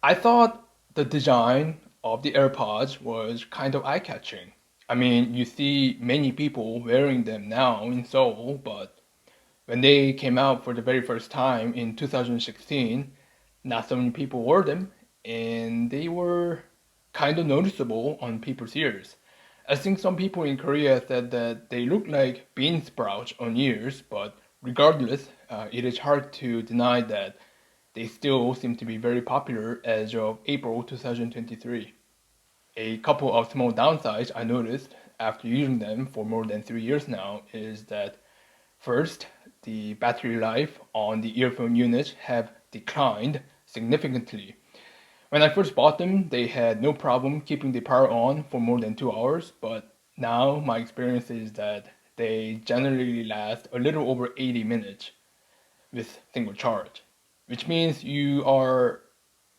I thought the design of the AirPods was kind of eye-catching. I mean, you see many people wearing them now in Seoul, but when they came out for the very first time in 2016, not so many people wore them, and they were kind of noticeable on people's ears. I think some people in Korea said that they look like bean sprouts on ears, but regardless, it is hard to deny that they still seem to be very popular as of April 2023. A couple of small downsides I noticed after using them for more than 3 years now is that first, the battery life on the earphone units have declined significantly. When I first bought them, they had no problem keeping the power on for more than 2 hours, but now my experience is that they generally last a little over 80 minutes with single charge, which means you are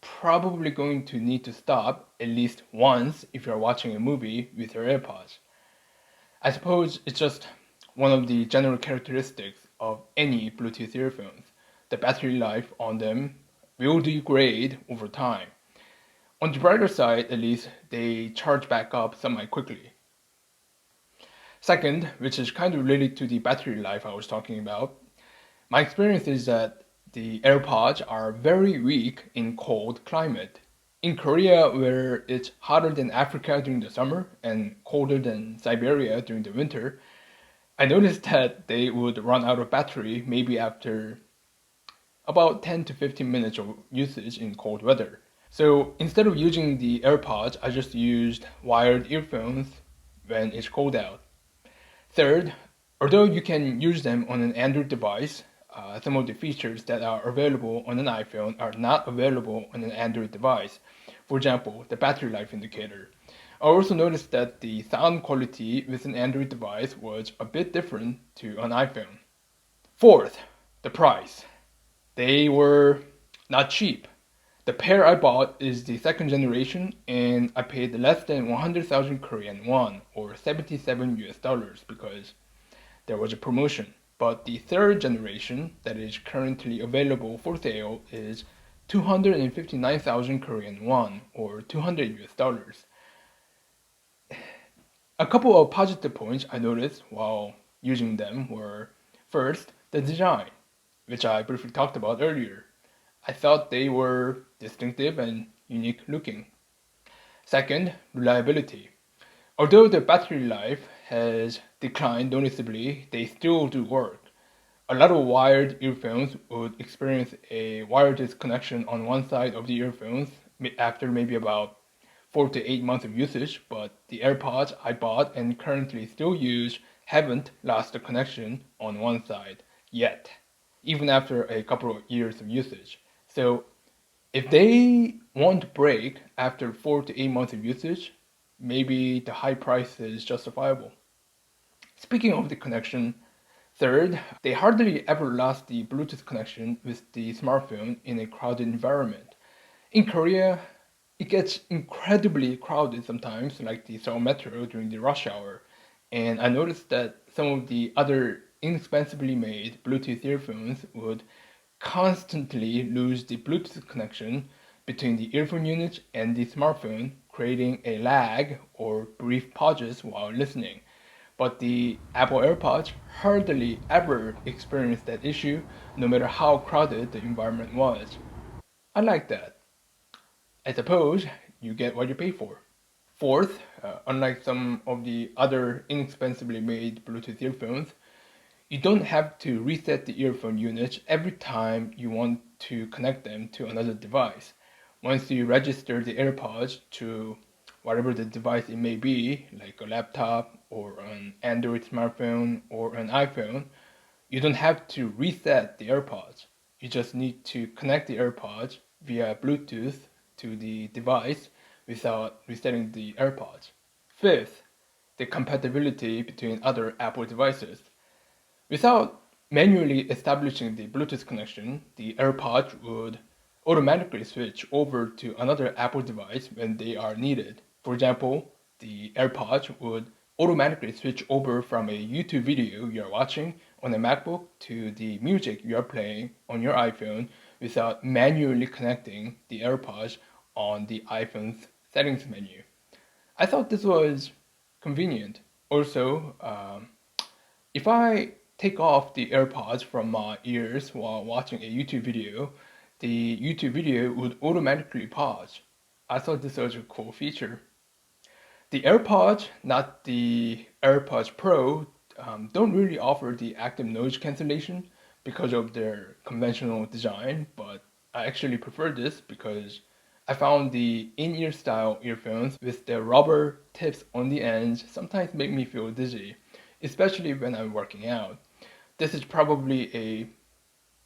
probably going to need to stop at least once if you're watching a movie with your AirPods. I suppose it's just one of the general characteristics of any Bluetooth earphones. The battery life on them will degrade over time. On the brighter side, at least, they charge back up semi quickly. Second, which is kind of related to the battery life I was talking about, my experience is that the AirPods are very weak in cold climate. In Korea, where it's hotter than Africa during the summer and colder than Siberia during the winter, I noticed that they would run out of battery maybe after about 10 to 15 minutes of usage in cold weather. So instead of using the AirPods, I just used wired earphones when it's cold out. Third, although you can use them on an Android device, some of the features that are available on an iPhone are not available on an Android device. For example, the battery life indicator. I also noticed that the sound quality with an Android device was a bit different to an iPhone. Fourth, the price. They were not cheap. The pair I bought is the second generation, and I paid less than 100,000 Korean won, or 77 US dollars, because there was a promotion. But the third generation that is currently available for sale is 259,000 Korean won, or 200 US dollars. A couple of positive points I noticed while using them were first, the design, which I briefly talked about earlier. I thought they were distinctive and unique looking. Second, reliability. Although the battery life has declined noticeably, they still do work. A lot of wired earphones would experience a wire disconnection on one side of the earphones after maybe about 4 to 8 months of usage, but the AirPods I bought and currently still use haven't lost the connection on one side yet, even after a couple of years of usage. So if they won't break after 4 to 8 months of usage, maybe the high price is justifiable. Speaking of the connection, third, they hardly ever lost the Bluetooth connection with the smartphone in a crowded environment. In Korea, it gets incredibly crowded sometimes, like the Seoul Metro during the rush hour. And I noticed that some of the other inexpensively made Bluetooth earphones would constantly lose the Bluetooth connection between the earphone unit and the smartphone, creating a lag or brief pauses while listening. But the Apple AirPods hardly ever experienced that issue, no matter how crowded the environment was. I like that. I suppose you get what you pay for. Fourth, unlike some of the other inexpensively made Bluetooth earphones, you don't have to reset the earphone unit every time you want to connect them to another device. Once you register the AirPods to whatever the device it may be, like a laptop or an Android smartphone or an iPhone, you don't have to reset the AirPods. You just need to connect the AirPods via Bluetooth to the device without resetting the AirPods. Fifth, the compatibility between other Apple devices. Without manually establishing the Bluetooth connection, the AirPods would automatically switch over to another Apple device when they are needed. For example, the AirPods would automatically switch over from a YouTube video you're watching on a MacBook to the music you're playing on your iPhone without manually connecting the AirPods on the iPhone's settings menu. I thought this was convenient. Also, if I take off the AirPods from my ears while watching a YouTube video, the YouTube video would automatically pause. I thought this was a cool feature. The AirPods, not the AirPods Pro, don't really offer the active noise cancellation because of their conventional design, but I actually prefer this because I found the in-ear style earphones with the rubber tips on the ends sometimes make me feel dizzy, especially when I'm working out. This is probably a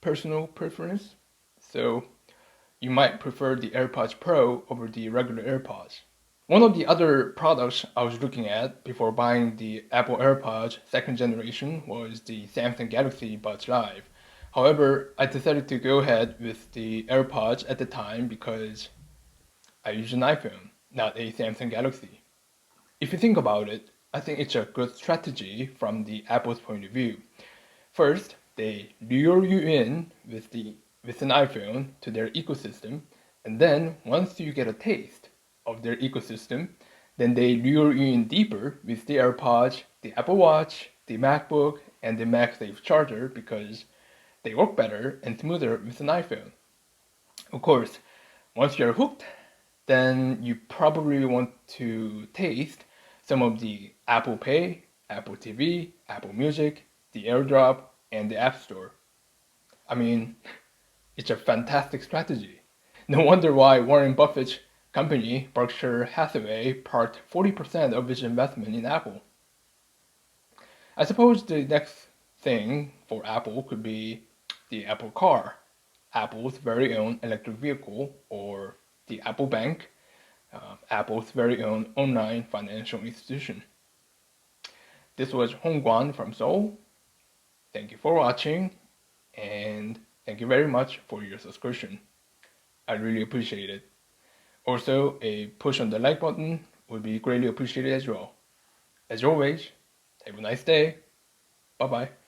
personal preference, so you might prefer the AirPods Pro over the regular AirPods. One of the other products I was looking at before buying the Apple AirPods second generation was the Samsung Galaxy Buds Live. However, I decided to go ahead with the AirPods at the time because I use an iPhone, not a Samsung Galaxy. If you think about it, I think it's a good strategy from the Apple's point of view. First, they lure you in with an iPhone to their ecosystem, and then once you get a taste of their ecosystem, then they lure you in deeper with the AirPods, the Apple Watch, the MacBook, and the MagSafe charger because they work better and smoother with an iPhone. Of course, once you're hooked, then you probably want to taste some of the Apple Pay, Apple TV, Apple Music, the AirDrop, and the App Store. I mean, it's a fantastic strategy. No wonder why Warren Buffett's company, Berkshire Hathaway, parked 40% of its investment in Apple. I suppose the next thing for Apple could be the Apple Car, Apple's very own electric vehicle, or the Apple Bank, Apple's very own online financial institution. This was Hong Guan from Seoul. Thank you for watching, and thank you very much for your subscription. I really appreciate it. Also, a push on the like button would be greatly appreciated as well. As always, have a nice day. Bye bye.